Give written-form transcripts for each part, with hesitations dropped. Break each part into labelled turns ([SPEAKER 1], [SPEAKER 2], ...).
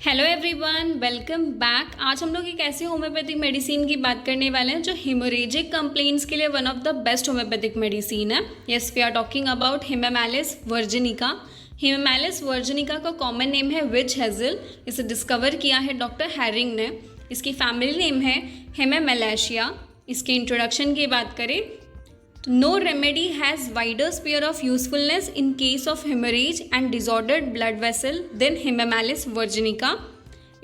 [SPEAKER 1] Hello everyone, welcome back. आज हम लोग एक ऐसी होम्योपैथिक मेडिसिन की बात करने वाले हैं जो हेमोरेजिक कंप्लेंट्स के लिए one of the best homoeopathic medicine है। Yes, we are talking about Hamamelis virginica. Hamamelis virginica का कॉमन नेम है विच हेजल। इसे डिस्कवर किया है डॉक्टर हैरिंग ने। इसकी फैमिली नेम है हिमामेलिशिया। इसके इंट्रोडक्शन की बात करें तो no remedy has wider sphere of usefulness in case of hemorrhage and disordered blood vessel than Himamelis virginica.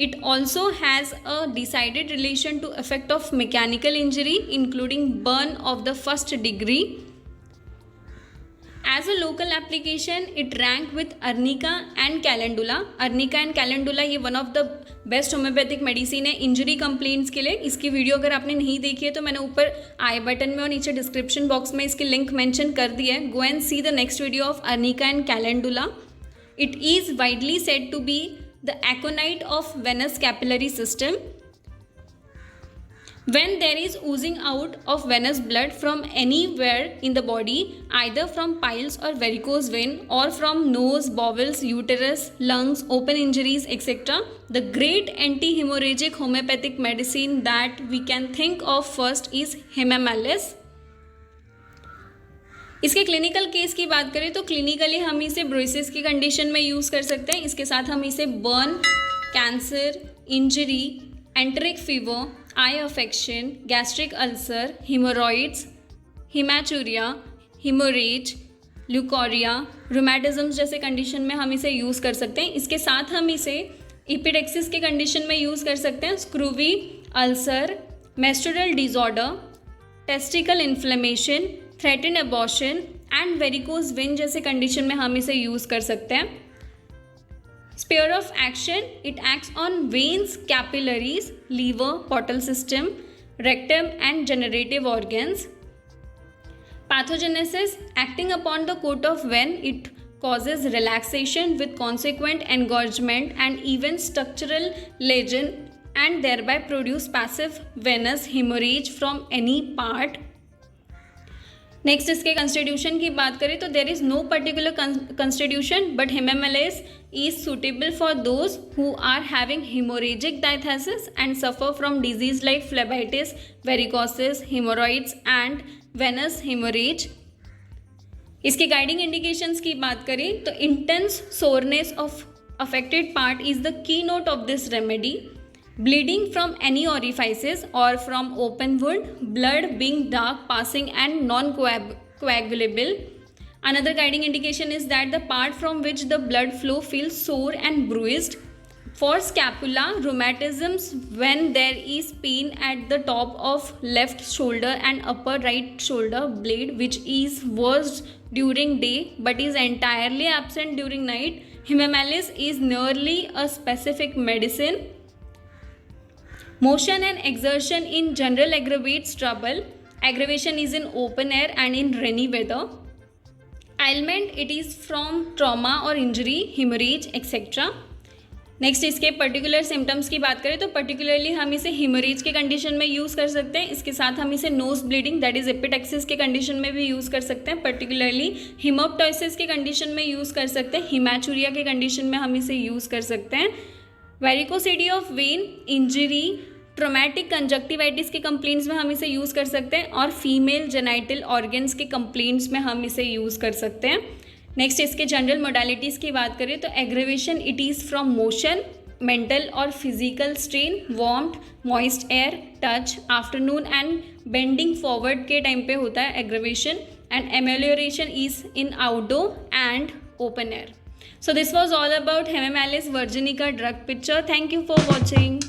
[SPEAKER 1] It also has a decided relation to effect of mechanical injury, including burn of the first degree. As a local application, it ranked with Arnica and Calendula. Arnica and Calendula ये one of the best homoeopathic medicine है injury complaints के लिए। इसकी video अगर आपने नहीं देखी है तो मैंने ऊपर आई बटन में और नीचे डिस्क्रिप्शन बॉक्स में इसकी लिंक मेंशन कर दी है। Go and see the next video of arnica and calendula. It is widely said to be the aconite of venous capillary system. When there is oozing out of venous blood from anywhere in the body, either from piles or varicose vein or from nose, bowels, uterus, lungs, open injuries, etc., the great anti-hemorrhagic homeopathic medicine that we can think of first is Himamelis. इसके clinical case की बात करें तो clinically हम इसे ब्रुइसिस की condition में use कर सकते हैं। इसके साथ हम इसे burn, cancer, injury, enteric fever, eye affection, gastric ulcer, haemorrhoids, haematuria, haemorrhage, leucorrhoea, rheumatism जैसे कंडीशन में हम इसे यूज़ कर सकते हैं। इसके साथ हम इसे एपिडेक्सिस के कंडीशन में यूज़ कर सकते हैं। Scurvy ulcer, menstrual disorder, testicle inflammation, threatened abortion and varicose vein जैसे कंडीशन में हम इसे यूज़ कर सकते हैं। Sphere of action, it acts on veins, capillaries, liver, portal system, rectum and generative organs. Pathogenesis, acting upon the coat of vein, it causes relaxation with consequent engorgement and even structural lesion and thereby produce passive venous hemorrhage from any part. Next इसके constitution की बात करें तो there is no particular constitution but Hamamelis is suitable for those who are having haemorrhagic diathesis and suffer from disease like phlebitis, varicosis, haemorrhoids and venous haemorrhage. इसके guiding indications की बात करें तो intense soreness of affected part is the key note of this remedy. Bleeding from any orifices or from open wound, blood being dark passing and non-coagulable. Another guiding indication is that the part from which the blood flow feels sore and bruised. For scapula, rheumatisms, when there is pain at the top of left shoulder and upper right shoulder blade which is worse during day but is entirely absent during night, Himamelis is nearly a specific medicine. Motion and exertion in general aggravates trouble. Aggravation is in open air and in rainy weather. Ailment, it is from trauma or injury, hemorrhage, etc. Next इसके particular symptoms की बात करें तो particularly हम इसे haemorrhage के condition में use कर सकते हैं। इसके साथ हम इसे नोज ब्लीडिंग दैट इज एपिडेक्सिस के कंडीशन में भी यूज़ कर सकते हैं। पर्टिकुलरली हिमोप्टोसिस के कंडीशन में यूज़ कर सकते हैं। हिमैचूरिया के कंडीशन में हम इसे यूज़ कर सकते हैं। Varicosity of when, injury, traumatic conjunctivitis के कंप्लेंट्स में हम इसे यूज़ कर सकते हैं और फीमेल जेनाइटल ऑर्गन्स के कंप्लेंट्स में हम इसे यूज़ कर सकते हैं। नेक्स्ट इसके जनरल मोडालिटीज़ की बात करें तो aggravation it is from motion, mental और physical strain, warmth, moist air, touch, afternoon and bending forward के टाइम पे होता है aggravation and amelioration is in outdoor and open air. So this was all about Himamelis virginica drug picture. Thank you for watching.